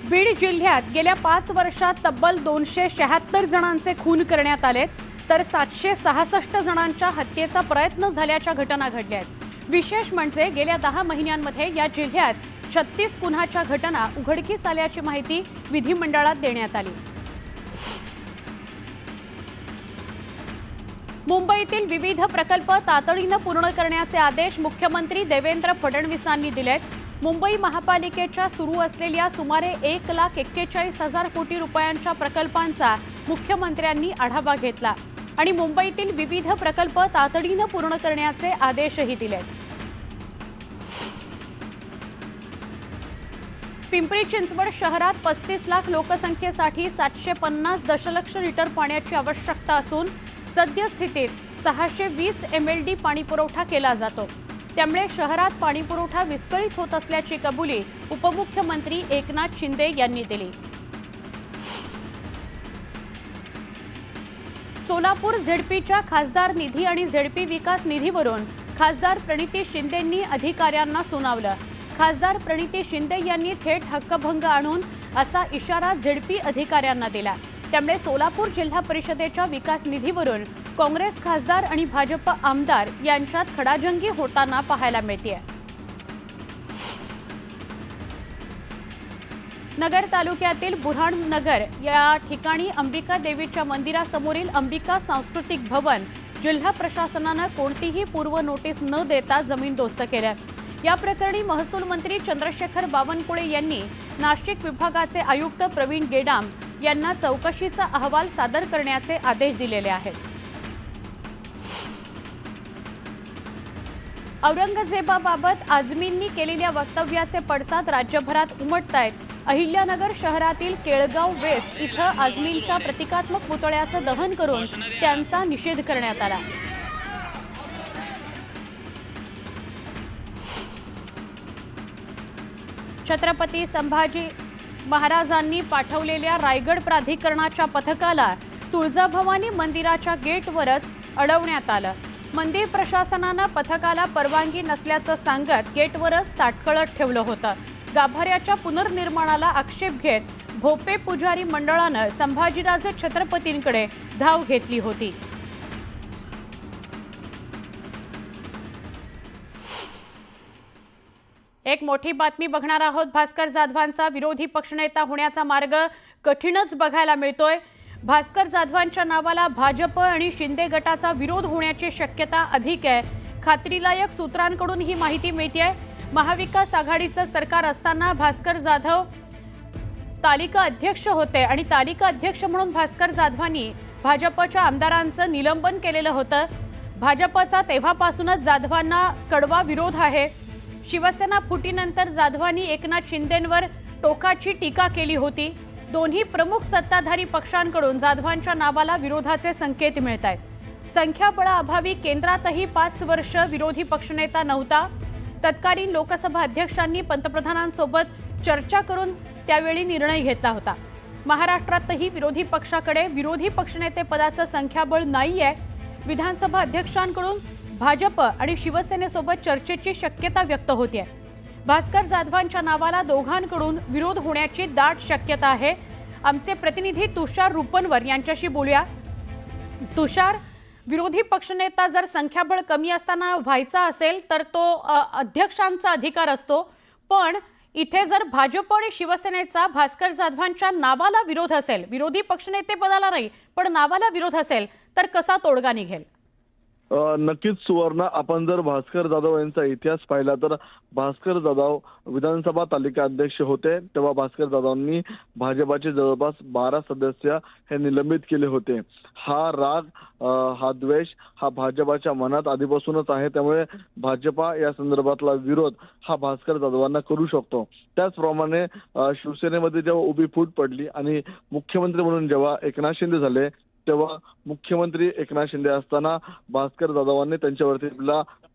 बीड जिल्ह्यात गेल्या 5 वर्षात तब्बल 276 जणांचे खून करण्यात आलेत, तर 766 जणांच्या हत्येचा प्रयत्न झाल्याच्या घटना घडल्या आहेत। विशेष म्हणजे गेल्या 10 महिन्यांमध्ये या जिल्ह्यात 36 गुन्ह्याच्या घटना उघडकीस आल्याची माहिती विधिमंडळात देण्यात आली। मुंबईतील विविध प्रकल्प तातडीने पूर्ण करण्याचे आदेश मुख्यमंत्री देवेंद्र फडणवीसांनी दिलेत। मुंबई महापालिकेच्या सुरू असलेल्या सुमारे 1,41,000 कोटी रुपयांच्या प्रकल्पांचा मुख्यमंत्र्यांनी आढावा घेतला आणि मुंबईतील विविध प्रकल्प तातडीने पूर्ण करण्याचे आदेशही दिलेत। पिंपरी चिंचवड शहरात 35 लाख लोकसंख्येसाठी 750 दशलक्ष लिटर पाण्याची आवश्यकता असून सद्यस्थितीत 620 MLD पाणीपुरवठा केला जातो। त्यामुळे शहरात पाणीपुरवठा विस्कळीत होत असल्याची कबुली उपमुख्यमंत्री एकनाथ शिंदे यांनी दिली। सोलापूर झेडपीच्या खासदार निधी आणि झेडपी विकास निधीवरून खासदार प्रणिती शिंदेंनी अधिकाऱ्यांना सुनावलं। खासदार प्रणिती शिंदे यांनी थेट हक्कभंग आणून असा इशारा झेडपी अधिकाऱ्यांना दिला। त्यामुळे सोलापूर जिल्हा परिषदेच्या विकास निधीवरून काँग्रेस खासदार आणि भाजप आमदार यांच्यात खडाजंगी होताना पाहायला मिळते। नगर तालुक्यातील बुऱ्हाणनगर या ठिकाणी अंबिका देवीच्या मंदिरासमोरील अंबिका सांस्कृतिक भवन जिल्हा प्रशासनाने कोणतीही पूर्व नोटीस न देता जमीनदोस्त केले। या प्रकरणी महसूल मंत्री चंद्रशेखर बावनकुळे यांनी नाशिक विभागाचे आयुक्त प्रवीण गेडाम यांना चौकशीचा अहवाल सादर करण्याचे आदेश दिलेले आहेत। औरंगजेबाबाबत आझमींनी केलेल्या वक्तव्याचे पडसाद राज्यभरात उमटतायत। अहिल्यानगर शहरातील केळगाव वेस्ट इथं आझमींच्या प्रतिकात्मक पुतळ्याचं दहन करून त्यांचा निषेध करण्यात आला। छत्रपती संभाजी महाराजांनी पाठवलेल्या रायगड प्राधिकरणाच्या पथकाला तुळजाभवानी मंदिराच्या गेटवरच अडवण्यात आलं। मंदिर प्रशासनाने पथकाला परवानगी नसल्याचं सांगत गेटवरच ताटकळत ठेवलं होतं। गाभाऱ्याच्या पुनर्निर्माणाला आक्षेप घेत भोपे पुजारी मंडळाने संभाजीराजे छत्रपतींकडे धाव घेतली होती। एक मोठी बातमी बघणार आहोत। भास्कर जाधवांचा विरोधी पक्षनेता होण्याचा मार्ग कठीणच बघायला मिळतोय। भास्कर जाधवांच्या नावाला भाजप आणि शिंदे गटाचा विरोध होण्याची शक्यता अधिक आहे। खात्रीलायक सूत्रांकडून ही माहिती मिळते। महाविकास आघाडीचं सरकार असताना भास्कर जाधव तालिका अध्यक्ष होते आणि तालिका अध्यक्ष म्हणून भास्कर जाधवांनी भाजपच्या आमदारांचं निलंबन केलेलं होतं। भाजपचा तेव्हापासूनच जाधवांना कडवा विरोध आहे। शिवसेना फुटीनंतर जाधवांनी एकनाथ शिंदेंवर टोकाची टीका केली होती। दोन्ही प्रमुख सत्ताधारी पक्षांकडून जाधवांच्या नावाला विरोधाचे संकेत मिळत आहेत। संख्याबळाअभावी केंद्रातही 5 वर्ष विरोधी पक्षनेता नव्हता। तत्कालीन लोकसभा अध्यक्षांनी पंतप्रधानांसोबत चर्चा करून त्यावेळी निर्णय घेतला होता। महाराष्ट्रातही विरोधी पक्षाकडे विरोधी पक्षनेते पदाचं संख्याबळ नाहीये। विधानसभा अध्यक्षांकडून भाजप आणि शिवसेनेसोबत चर्चेची शक्यता व्यक्त होते। भास्कर जाधवांच्या नावाला दोघांकडून विरोध होण्याची दाट शक्यता आहे। आमचे प्रतिनिधी तुषार रुपनवर यांच्याशी बोलूया। तुषार, विरोधी पक्षनेता जर संख्याबळ कमी असताना व्हायचा असेल तर तो अध्यक्षांचा अधिकार असतो, पण इथे जर भाजप आणि शिवसेनेचा भास्कर जाधवांच्या नावाला विरोध असेल, विरोधी पक्षनेते पदाला नाही पण नावाला विरोध असेल, तर कसा तोडगा निघेल? नक्कीच सुवर्ण, आपण जर भास्कर जाधव यांचा इतिहास पाहिला तर भास्कर जाधव विधानसभा तालिका अध्यक्ष होते। तेव्हा भास्कर जाधवांनी भाजपाचे जवळपास 12 सदस्य हे निलंबित केले होते। हा राग, हा द्वेष हा भाजपाच्या मनात आधीपासूनच आहे। त्यामुळे भाजपा या संदर्भातला विरोध हा भास्कर जाधवांना करू शकतो। त्याचप्रमाणे शिवसेनेमध्ये जेव्हा उभी फूट पडली आणि मुख्यमंत्री म्हणून जेव्हा एकनाथ शिंदे झाले, तेव्हा मुख्यमंत्री एकनाथ शिंदे असताना भास्कर जाधवांनी त्यांच्यावरती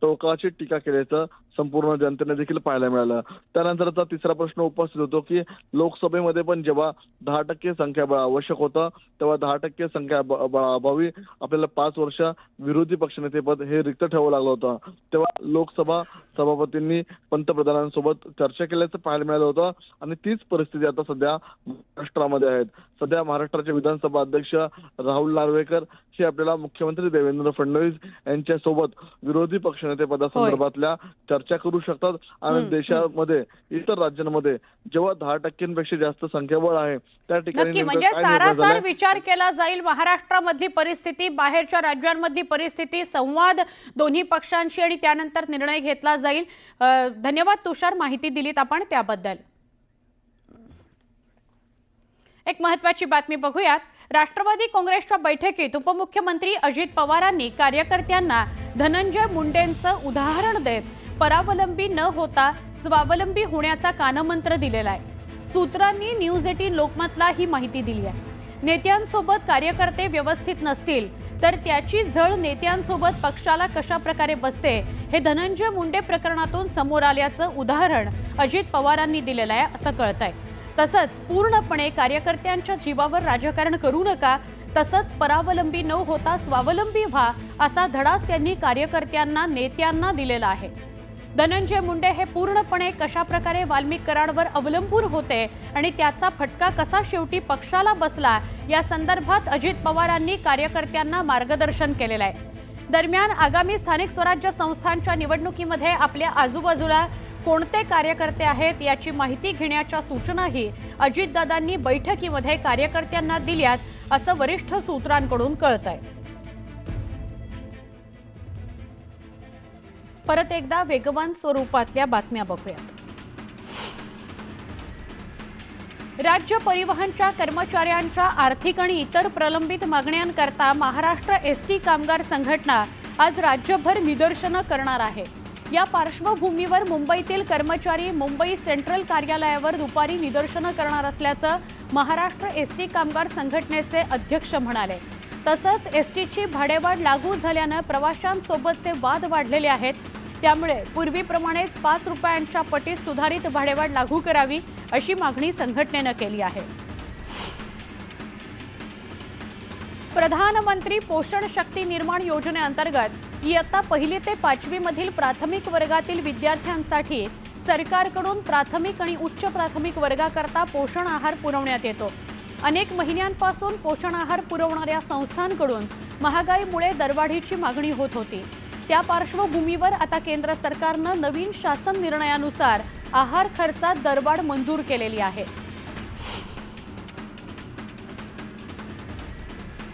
टोकाची टीका केल्याचं संपूर्ण जनतेने देखील पाहायला मिळालं. त्यानंतरचा तिसरा प्रश्न उपस्थित होतो की लोकसभेमध्ये पण जेव्हा 10% संख्याबळ आवश्यक होतं तेव्हा 10% संख्याबळाअभावी आपल्याला 5 वर्ष विरोधी पक्षनेतेपद हे रिक्त ठेवावं लागलं होतं. तेव्हा लोकसभा सभापतींनी पंतप्रधानांसोबत चर्चा केल्याचं पाहायला मिळालं होतं आणि तीच परिस्थिती आता सध्या महाराष्ट्रामध्ये आहे. सध्या महाराष्ट्राचे विधानसभा अध्यक्ष राहुल नार्वेकर हे आपल्याला मुख्यमंत्री देवेंद्र फडणवीस यांच्यासोबत विरोधी पक्षनेते पदासंदर्भातल्या चर्चा करू शकतात आणि देशामध्ये इतर राज्यांमध्ये जेव्हा 10%पेक्षा जास्त संख्याबळ आहे त्या ठिकाणी नक्की, नेमकं म्हणजे काय निर्णय सारासार झालाय? विचार केला जाईल महाराष्ट्रामधली परिस्थिती, बाहेरच्या राज्यांमधली परिस्थिती, संवाद दोन्ही पक्षांशी आणि त्यानंतर निर्णय घेतला जाईल. धन्यवाद तुषार, माहिती दिलीत आपण त्याबद्दल. एक महत्त्वाची बातमी बघूयात. राष्ट्रवादी काँग्रेसच्या बैठकीत उपमुख्यमंत्री अजित पवारांनी कार्यकर्त्यांना धनंजय मुंडेंचं उदाहरण देत परावलंबी न होता स्वावलंबी होण्याचा कानमंत्र दिलेला आहे. सूत्रांनी न्यूज 18 लोकमतला ही माहिती दिली आहे. नेत्यांसोबत कार्यकर्ते व्यवस्थित नसतील तर त्याची झळ नेत्यांसोबत पक्षाला कशा प्रकारे बसते हे धनंजय मुंडे प्रकरणातून समोर आल्याचं उदाहरण अजित पवारांनी दिलेलं आहे असं कळतंय. तसंच पूर्णपणे कार्यकर्त्यांच्या जीवावर राजकारण करू नका, तसंच परावलंबी न होता स्वावलंबी व्हा असा धडाच त्यांनी कार्यकर्त्यांना नेत्यांना दिलेला आहे. धनंजय मुंडे हे पूर्णपणे कशा प्रकारे वाल्मिक कराडावर अवलंबून होते आणि त्याचा फटका कसा शेवटी पक्षाला बसला या संदर्भात अजित पवारांनी कार्यकर्त्यांना मार्गदर्शन केलेलं आहे. दरम्यान आगामी स्थानिक स्वराज्य संस्थांच्या निवडणुकीमध्ये आपल्या आजूबाजूला कोणते कार्यकर्ते आहेत याची माहिती घेण्याच्या सूचनाही अजितदादांनी बैठकीमध्ये कार्यकर्त्यांना दिल्यात असं वरिष्ठ सूत्रांकडून कळतंय. परत एकदा वेगवान स्वरूपातल्या बातम्या बघूयात. राज्य परिवहनच्या कर्मचाऱ्यांच्या आर्थिक आणि इतर प्रलंबित मागण्यांकरता महाराष्ट्र एसटी कामगार संघटना आज राज्यभर निदर्शनं करणार आहे. या पार्श्वभूमीवर मुंबईतील कर्मचारी मुंबई सेंट्रल कार्यालयावर दुपारी निदर्शनं करणार असल्याचं महाराष्ट्र एसटी कामगार संघटनेचे अध्यक्ष म्हणाले. तसंच एसटीची भाडेवाढ लागू झाल्यानं प्रवाशांसोबतचे वाद वाढलेले आहेत. त्यामुळे पूर्वीप्रमाणेच 5 रुपयांच्या पटीत सुधारित भाडेवाढ लागू करावी अशी मागणी संघटनेनं केली आहे. प्रधानमंत्री पोषण शक्ती निर्माण योजनेअंतर्गत इयत्ता 1ली ते 5वी मधील प्राथमिक वर्गातील विद्यार्थ्यांसाठी सरकारकडून प्राथमिक आणि उच्च प्राथमिक वर्गाकरता पोषण आहार पुरवण्यात येतो. अनेक महिन्यांपासून पोषण आहार पुरवणाऱ्या संस्थांकडून महागाईमुळे दरवाढीची मागणी होत होती. त्या पार्श्वभूमीवर आता केंद्र सरकारनं नवीन शासन निर्णयानुसार आहार खर्चात दरवाढ मंजूर केलेली आहे.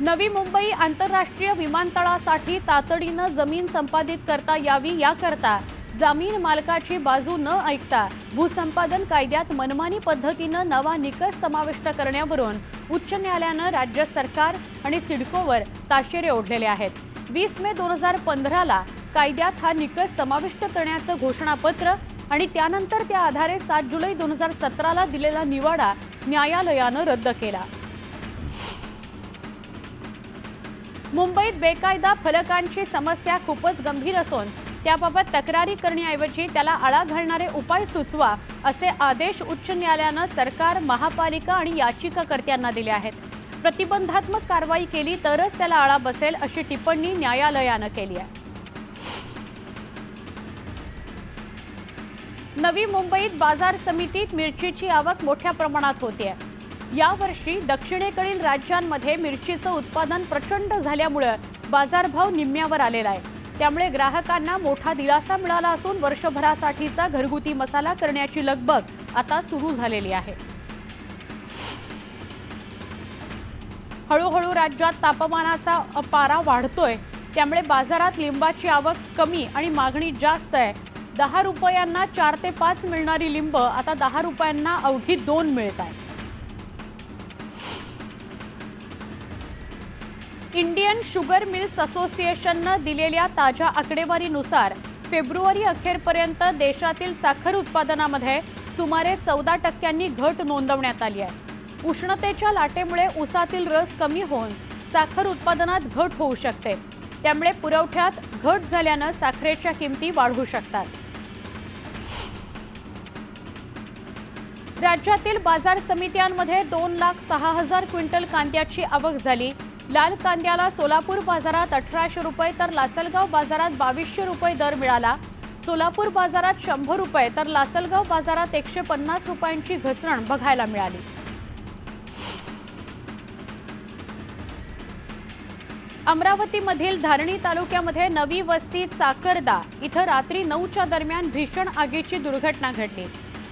नवी मुंबई आंतरराष्ट्रीय विमानतळासाठी तातडीनं जमीन संपादित करता यावी याकरता जमीन मालकाची बाजू न ऐकता भूसंपादन कायद्यात मनमानी पद्धतीनं नवा निकष समाविष्ट करण्यावरून उच्च न्यायालयानं राज्य सरकार आणि सिडकोवर ताशेरे ओढलेले आहेत. 20 मे 2015ला कायद्यात हा निकष समाविष्ट करण्याचं घोषणापत्र आणि त्यानंतर त्या आधारे 7 जुलै 2017ला दिलेला निवाडा न्यायालयानं रद्द केला. मुंबईत बेकायदा फलकांची समस्या खूपच गंभीर असून त्याबाबत तक्रारी करण्याऐवजी त्याला आळा घालणारे उपाय सुचवा असे आदेश उच्च न्यायालयानं सरकार, महापालिका आणि याचिकाकर्त्यांना दिले आहेत. प्रतिबंधात्मक कारवाई केली तरच त्याला आळा बसेल अशी टिप्पणी न्यायालयानं केली आहे. नवी मुंबईत बाजार समितीत मिरचीची आवक मोठ्या प्रमाणात होते. यावर्षी दक्षिणेकडील राज्यांमध्ये मिरचीचं उत्पादन प्रचंड झाल्यामुळे बाजारभाव निम्म्यावर आलेला आहे. त्यामुळे ग्राहकांना मोठा दिलासा मिळाला असून वर्षभरासाठीचा घरगुती मसाला करण्याची लगबग आता सुरू झालेली आहे. हळूहळू राज्यात तापमानाचा पारा वाढतोय. त्यामुळे बाजारात लिंबाची आवक कमी आणि मागणी जास्त आहे. 10 रुपयांना 4 ते 5 मिळणारी लिंब आता 10 रुपयांना अवघी 2 मिळत आहे. इंडियन शुगर मिल्स असोसिएशननं दिलेल्या ताज्या आकडेवारीनुसार फेब्रुवारी अखेरपर्यंत देशातील साखर उत्पादनामध्ये सुमारे 14% घट नोंदवण्यात आली आहे. उष्णतेच्या लाटेमुळे ऊसातील रस कमी होऊन साखर उत्पादनात घट होऊ शकते. त्यामुळे पुरवठ्यात घट झाल्यानं साखरेच्या किमती वाढू शकतात. राज्यातील बाजार समित्यांमध्ये 2,06,000 क्विंटल कांद्याची आवक झाली. लाल कांद्याला सोलापूर बाजारात 1,800 रुपये तर लासलगाव बाजारात 2,200 रुपये दर मिळाला. सोलापूर बाजारात 100 रुपये तर लासलगाव बाजारात 150 रुपयांची घसरण बघायला मिळाली. अमरावतीमधील धारणी तालुक्यामध्ये नवी वस्ती चाकरदा इथं रात्री 9च्या दरम्यान भीषण आगीची दुर्घटना घडली.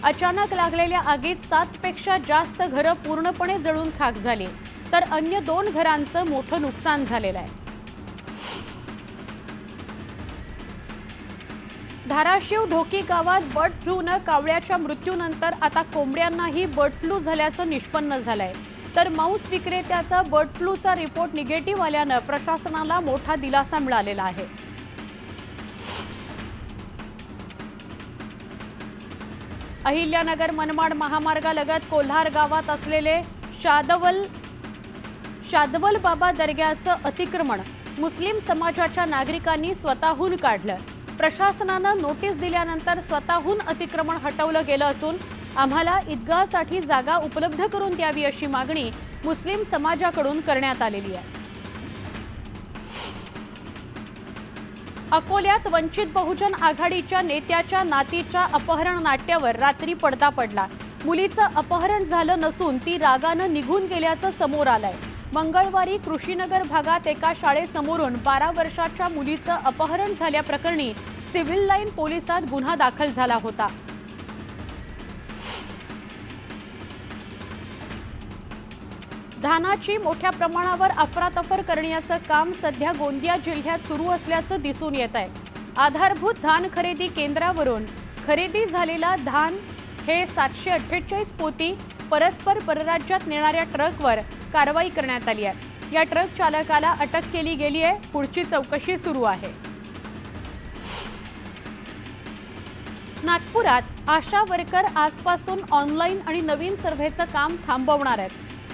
अचानक लागलेल्या आगीत 7 पेक्षा जास्त घरं पूर्णपणे जळून खाक झाली, तर अन्य 2 घरांचं मोठं नुकसान झालेलं आहे. धाराशिव ढोकी गावात बर्ड फ्लूनं कावळ्याच्या मृत्यूनंतर आता कोंबड्यांनाही बर्ड फ्लू झाल्याचं निष्पन्न झालंय. तर मांस विक्रेत्याचा बर्ड फ्लूचा रिपोर्ट निगेटिव्ह आल्यानं प्रशासनाला मोठा दिलासा मिळालेला आहे. अहिल्यानगर मनमाड महामार्गालगत कोल्हार गावात असलेले शादवल बाबा दर्ग्याचं अतिक्रमण मुस्लिम समाजाच्या नागरिकांनी स्वतःहून काढलं. प्रशासनानं नोटीस दिल्यानंतर स्वतःहून अतिक्रमण हटवलं गेलं असून आम्हाला ईदगाहसाठी जागा उपलब्ध करून द्यावी अशी मागणी मुस्लिम समाजाकडून करण्यात आलेली आहे. अकोल्यात वंचित बहुजन आघाडीच्या नेत्याच्या नातीच्या अपहरण नाट्यावर रात्री पडदा पडला. मुलीचं अपहरण झालं नसून ती रागानं निघून गेल्याचं समोर आलंय. मंगळवारी कृषीनगर भागात एका शाळेसमोरून 12 वर्षाच्या मुलीचं अपहरण झाल्याप्रकरणी सिव्हिल लाईन पोलिसात गुन्हा दाखल झाला होता. धानाची मोठ्या प्रमाणावर अफरातफर करण्याचं काम सध्या गोंदिया जिल्ह्यात सुरू असल्याचं दिसून येत आहे. आधारभूत धान खरेदी केंद्रावरून खरेदी झालेला धान हे 748 पोती परस्पर परराज्यात नेणाऱ्या ट्रकवर कारवाई करण्यात आली आहे. या ट्रक चालकाला अटक केली गेली आहे. पुढची चौकशी सुरू आहे. नागपुरात आशा वर्कर आजपासून ऑनलाईन आणि नवीन सर्व्हेचं काम थांबवणार आहेत.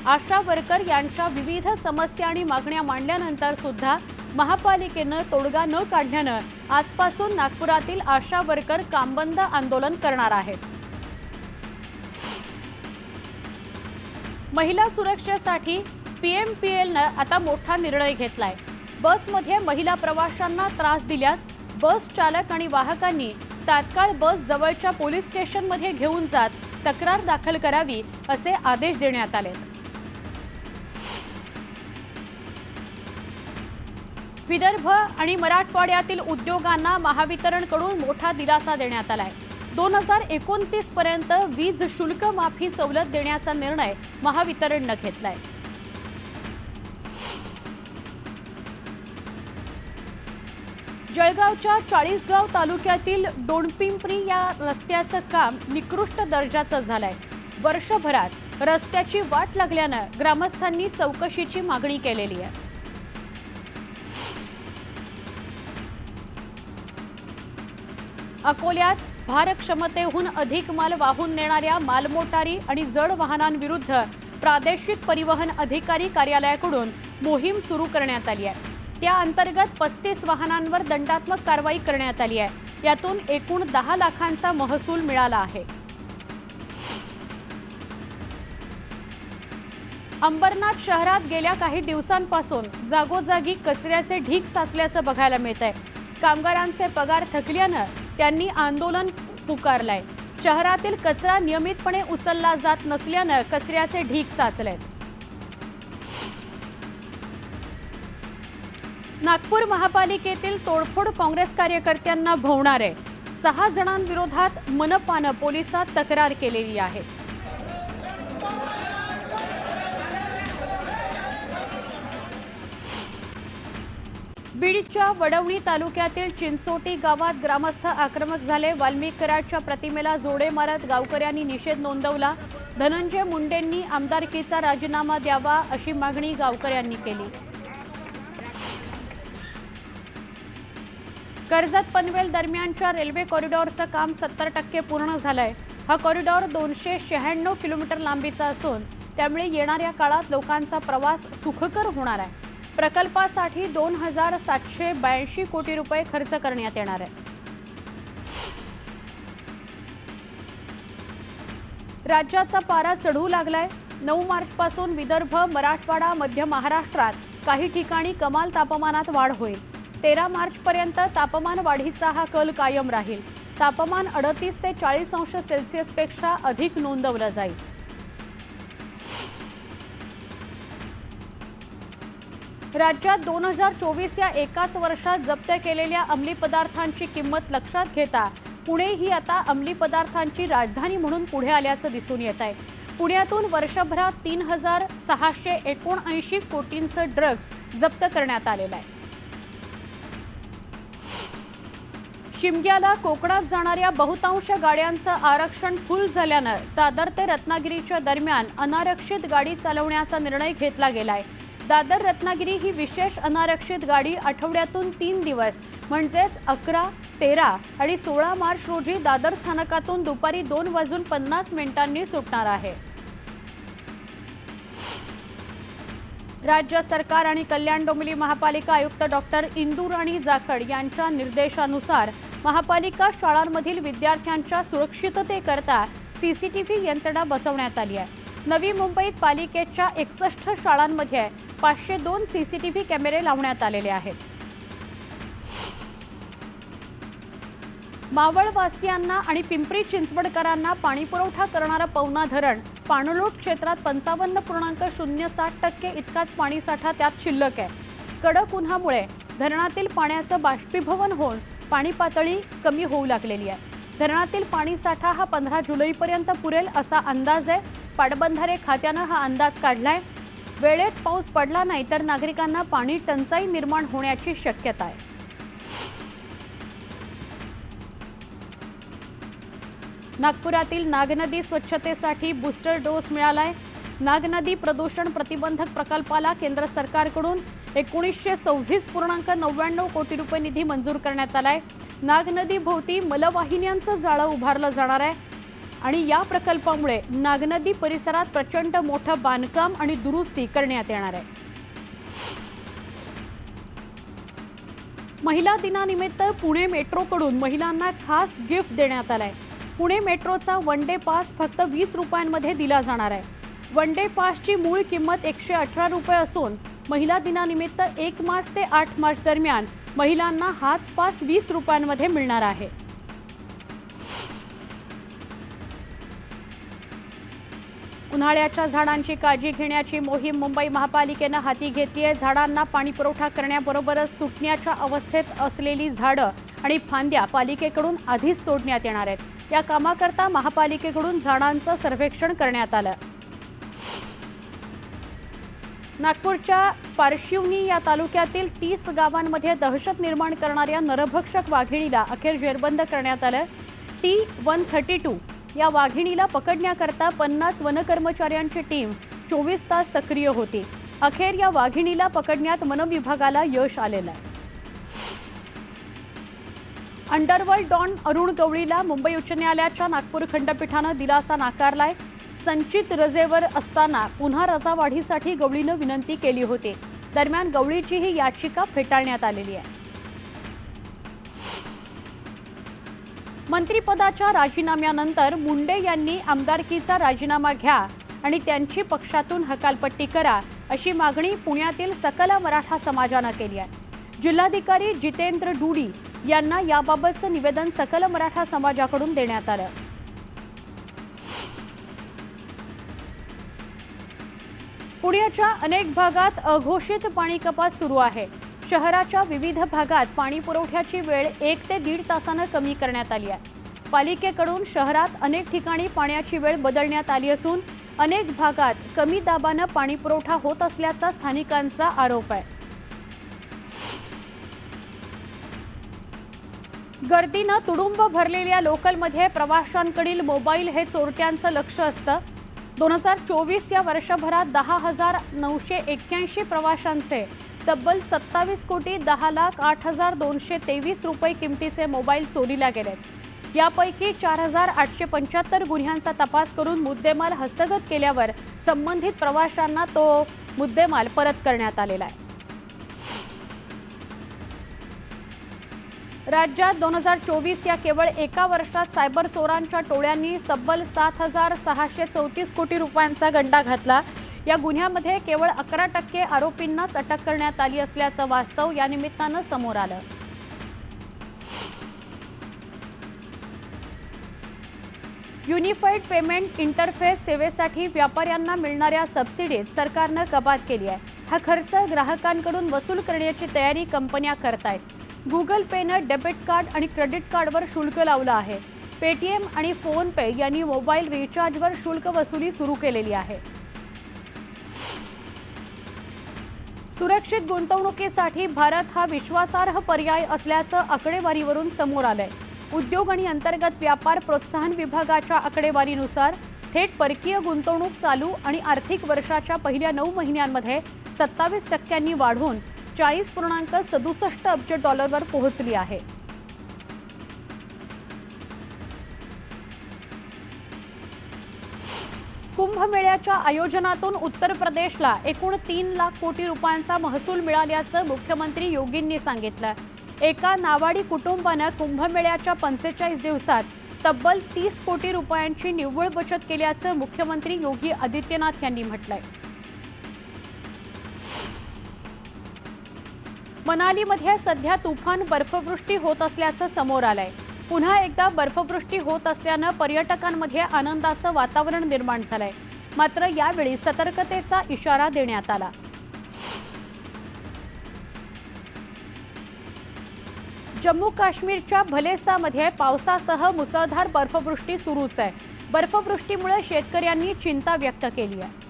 आशा वर्कर यांच्या विविध समस्या आणि मागण्या मांडल्यानंतर सुद्धा महापालिकेनं तोडगा न काढल्यानं आजपासून नागपुरातील आशा वर्कर कामबंद आंदोलन करणार आहेत. महिला सुरक्षेसाठी PMPLनं आता मोठा निर्णय घेतलाय. बसमध्ये महिला प्रवाशांना त्रास दिल्यास बस चालक आणि वाहकांनी तात्काळ बस जवळच्या पोलीस स्टेशनमध्ये घेऊन जात तक्रार दाखल करावी असे आदेश देण्यात आले. विदर्भ आणि मराठवाड्यातील उद्योगांना महावितरणकडून मोठा दिलासा देण्यात आलाय. 2029 पर्यंत वीज शुल्क माफी सवलत देण्याचा निर्णय महावितरणनं घेतलाय. जळगावच्या चाळीसगाव तालुक्यातील डोणपिंपरी या रस्त्याचं काम निकृष्ट दर्जाचं झालंय. वर्षभरात रस्त्याची वाट लागल्यानं ग्रामस्थांनी चौकशीची मागणी केलेली आहे. अकोल्यात भारक्षमतेहून अधिक माल वाहून नेणाऱ्या मालमोटारी आणि जड वाहनांविरुद्ध प्रादेशिक परिवहन अधिकारी कार्यालयाकडून मोहीम सुरू करण्यात आली आहे. त्या अंतर्गत 35 वाहनांवर दंडात्मक कारवाई करण्यात आली आहे. यातून एकूण 10 लाखांचा महसूल मिळाला आहे. अंबरनाथ शहरात गेल्या काही दिवसांपासून जागोजागी कचऱ्याचे ढीग साचल्याचं बघायला मिळतंय. कामगारांचे पगार थकल्यानं त्यांनी आंदोलन पुकारलंय. शहरातील कचरा नियमितपणे उचलला जात नसल्यानं कचऱ्याचे ढीग साचलेत. नागपूर महापालिकेतील तोडफोड काँग्रेस कार्यकर्त्यांना भोवणार आहे. 6 जणांविरोधात मनपानं पोलिसात तक्रार केलेली आहे. बीडच्या वडवणी तालुक्यातील चिंचोटी गावात ग्रामस्थ आक्रमक झाले. वाल्मिक कराडच्या प्रतिमेला जोडे मारत गावकऱ्यांनी निषेध नोंदवला. धनंजय मुंडेंनी आमदारकीचा राजीनामा द्यावा अशी मागणी गावकऱ्यांनी केली. कर्जत पनवेल दरम्यानच्या रेल्वे कॉरिडॉरचं काम 70% पूर्ण झालंय. हा कॉरिडॉर 296 किलोमीटर लांबीचा असून त्यामुळे येणाऱ्या काळात लोकांचा प्रवास सुखकर होणार आहे. प्रकल्पासाठी 2,782 कोटी रुपये खर्च करण्यात येणार आहे. राज्याचा पारा चढू लागलाय. 9 मार्चपासून विदर्भ, मराठवाडा, मध्य महाराष्ट्रात काही ठिकाणी कमाल तापमानात वाढ होईल. 13 मार्चपर्यंत तापमान वाढीचा हा कल कायम राहील. तापमान 38 ते 40 अंश सेल्सिअसपेक्षा अधिक नोंदवलं जाईल. राज्यात 2024 या एकाच वर्षात जप्त केलेल्या अंमली पदार्थांची किंमत लक्षात घेता पुणे ही आता अंमली पदार्थांची राजधानी म्हणून पुढे आल्याचं दिसून येत आहे. पुण्यातून वर्षभरात 3,679 कोटींचं ड्रग्ज जप्त करण्यात आलेलं आहे. शिमग्याला कोकणात जाणाऱ्या बहुतांश गाड्यांचं आरक्षण फुल झाल्यानं दादर ते रत्नागिरीच्या दरम्यान अनारक्षित गाडी चालवण्याचा निर्णय घेतला गेलाय. दादर रत्नागिरी ही विशेष अनारक्षित गाडी आठवड्यातून 3 दिवस म्हणजेच 11, 13 आणि 16 मार्च रोजी दादर स्थानकातून दुपारी 2:50 सुटणार आहे. राज्य सरकार आणि कल्याण डोंबिवली महापालिका आयुक्त डॉक्टर इंदुराणी जाखड यांच्या निर्देशानुसार महापालिका शाळांमधील विद्यार्थ्यांच्या सुरक्षिततेकरता सीसीटीव्ही यंत्रणा बसवण्यात आली आहे. नवी मुंबईत पालिकेच्या 61 शाळांमध्ये 502 सीसीटीव्ही कॅमेरे लावण्यात आलेले आहेत. मावळवासियांना आणि पिंपरी चिंचवडकरांना पाणीपुरवठा करणारं पवना धरण पाणलोट क्षेत्रात 55.07% इतकाच पाणीसाठा त्यात शिल्लक आहे. कडक उन्हामुळे धरणातील पाण्याचं बाष्पीभवन होऊन पाणी पातळी कमी होऊ लागलेली आहे. धरणातील पाणीसाठा हा 15 जुलैपर्यंत पुरेल असा अंदाज आहे. पाटबंधारे खात्यानं हा अंदाज काढलाय. वेळेत पाऊस पडला नाही तर नागरिकांना पाणी टंचाई निर्माण होण्याची शक्यता आहे. नागपुरातील नागनदी स्वच्छतेसाठी बूस्टर डोस मिळालाय. नागनदी प्रदूषण प्रतिबंधक प्रकल्पाला केंद्र सरकारकडून 1926.99 कोटी रुपये निधी मंजूर करण्यात आलाय. नागनदी भोवती मलवाहिन्यांचं जाळं उभारलं जाणार आहे आणि या प्रकल्पामुळे नागनदी परिसरात प्रचंड मोठं बांधकाम आणि दुरुस्ती करण्यात येणार आहे. महिला दिनानिमित्त पुणे मेट्रोकडून महिलांना खास गिफ्ट देण्यात आलंय. पुणे मेट्रोचा वन डे पास फक्त 20 रुपयांमध्ये दिला जाणार आहे. वन डे पासची मूळ किंमत 118 रुपये असून महिला दिनानिमित्त 1 मार्च ते 8 मार्च दरम्यान महिलांना हाच पास 20 रुपयांमध्ये मिळणार आहे. उन्हाळ्याच्या झाडांची काळजी घेण्याची मोहीम मुंबई महापालिकेनं हाती घेतली आहे. झाडांना पाणी पुरवठा करण्याबरोबरच तुटण्याच्या अवस्थेत असलेली झाडं आणि फांद्या पालिकेकडून आधीच तोडण्यात येणार आहेत. या कामाकरता महापालिकेकडून झाडांचं सर्वेक्षण करण्यात आलं. नागपूरच्या पारशिवनी या तालुक्यातील 30 गावांमध्ये दहशत निर्माण करणाऱ्या नरभक्षक वाघिणीला अखेर जेरबंद करण्यात आलं. T-132 या वाघिणीला पकडण्याकरता 50 वनकर्मचाऱ्यांची टीम 24 तास सक्रिय होती. अखेर या वाघिणीला पकडण्यात वनविभागाला यश आलेलं आहे. अंडरवर्ल्ड डॉन अरुण गवळीला मुंबई उच्च न्यायालयाच्या नागपूर खंडपीठानं दिलासा नाकारलाय. संचित रजेवर असताना पुन्हा रजावाढीसाठी गवळीनं विनंती केली होती. दरम्यान गवळीची ही याचिका फेटाळण्यात आलेली आहे. मंत्रिपदाच्या राजीनाम्यानंतर मुंडे यांनी आमदारकीचा राजीनामा घ्या आणि त्यांची पक्षातून हकालपट्टी करा अशी मागणी पुण्यातील सकल मराठा समाजानं केली आहे. जिल्हाधिकारी जितेंद्र डुडी यांना याबाबतचं निवेदन सकल मराठा समाजाकडून देण्यात आलं. पुण्याच्या अनेक भागात अघोषित पाणी कपात सुरू आहे. शहराच्या विविध भागात पाणी पुरवठ्याची वेळ 1 ते 1.5 तासानं कमी करण्यात आली आहे. पालिकेकडून शहरात अनेक ठिकाणी पाण्याची वेळ बदलण्यात आली असून अनेक भागात कमी दाबानं पाणी पुरवठा होत असल्याचा स्थानिकांचा आरोप आहे. गर्दीनं तुडुंब भरलेल्या लोकलमध्ये प्रवाशांकडील मोबाईल हे चोरट्यांचं लक्ष असतं. 2024 या वर्षभरात 10,981 प्रवाशांचे तब्बल 27,10,08,223 रुपये किमतीचे मोबाईल चोरीला गेलेत. यापैकी 4,875 गुन्ह्यांचा तपास करून मुद्देमाल हस्तगत केल्यावर संबंधित प्रवाशांना तो मुद्देमाल परत करण्यात आलेला आहे. राज्यात 2024 या केवळ एका वर्षात सायबर चोरांच्या टोळ्यांनी तब्बल 7,634 कोटी रुपयांचा गंडा घातला। या गुन्ह्यामध्ये केवळ 11% आरोपींनाच अटक करण्यात आली असल्याचं वास्तव या निमित्तानं समोर आलं। युनिफाईड पेमेंट इंटरफेस सेवेसाठी व्यापाऱ्यांना मिळणाऱ्या सबसिडीत सरकारनं कपात केली आहे। हा खर्च ग्राहकांकडून वसूल करण्याची तयारी कंपन्या करतायत। गुगल पेनं डेबिट कार्ड आणि क्रेडिट कार्डवर शुल्क लावलं आहे। पेटीएम आणि फोन पे यांनी मोबाईल रिचार्जवर शुल्क वसुली सुरू केलेली आहे। सुरक्षित गुंतवणुकीसाठी भारत हा विश्वासार्ह पर्याय असल्याचं आकडेवारीवरून समोर आलंय। उद्योग आणि अंतर्गत व्यापार प्रोत्साहन विभागाच्या आकडेवारीनुसार थेट परकीय गुंतवणूक चालू आणि आर्थिक वर्षाच्या पहिल्या 9 महिन्यांमध्ये 27% वाढून 40.67 अब्ज डॉलरवर पोहोचली आहे। कुंभमेळ्याच्या आयोजनातून उत्तर प्रदेशला एकूण 3 लाख कोटी रुपयांचा महसूल मिळाल्याचं मुख्यमंत्री योगींनी सांगितलं। एका नावाडी कुटुंबानं कुंभमेळ्याच्या 45 दिवसात तब्बल 30 कोटी रुपयांची निव्वळ बचत केल्याचं मुख्यमंत्री योगी आदित्यनाथ यांनी म्हटलंय। मनालीमध्ये सध्या तुफान बर्फवृष्टी होत असल्याचं समोर आलंय। पुन्हा एकदा बर्फवृष्टी होत असल्यानं पर्यटकांमध्ये आनंदाचं वातावरण निर्माण झालंय। मात्र यावेळी सतर्कतेचा इशारा देण्यात आला। जम्मू काश्मीरच्या भलेसामध्ये पावसासह मुसळधार बर्फवृष्टी सुरूच आहे। बर्फवृष्टीमुळे शेतकऱ्यांनी चिंता व्यक्त केली आहे।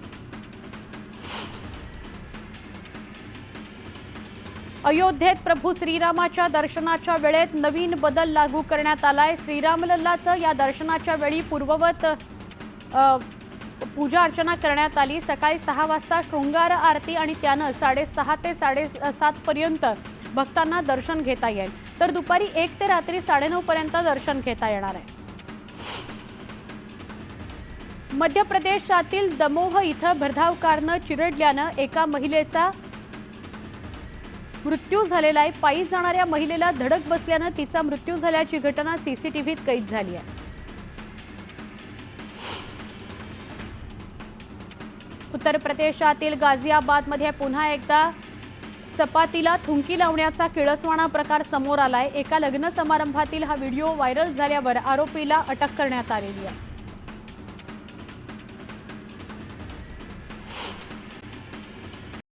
अयोध्येत प्रभू श्रीरामाच्या दर्शनाच्या वेळेत नवीन बदल लागू करण्यात आलाय। श्रीरामलल्लाचं या दर्शनाच्या वेळी पूर्ववत पूजा अर्चना करण्यात आली। सकाळी 6 वाजता शृंगार आरती आणि त्यानं 6:30 ते 7:30 पर्यंत भक्तांना दर्शन घेता येईल, तर दुपारी 1 ते रात्री 9:30 पर्यंत दर्शन घेता येणार आहे। मध्य प्रदेशातील दमोह इथं भरधाव कारनं चिरडल्यानं एका महिलेचा मृत्यू झालेला आहे। पायी जाणाऱ्या महिलेला धडक बसल्यानं तिचा मृत्यू झाल्याची घटना सीसीटीव्हीत कैद झाली आहे। उत्तर प्रदेशातील गाझियाबादमध्ये पुन्हा एकदा चपातीला थुंकी लावण्याचा किळसवाणा प्रकार समोर आलाय। एका लग्न समारंभातील हा व्हिडिओ व्हायरल झाल्यावर आरोपीला अटक करण्यात आलेली आहे।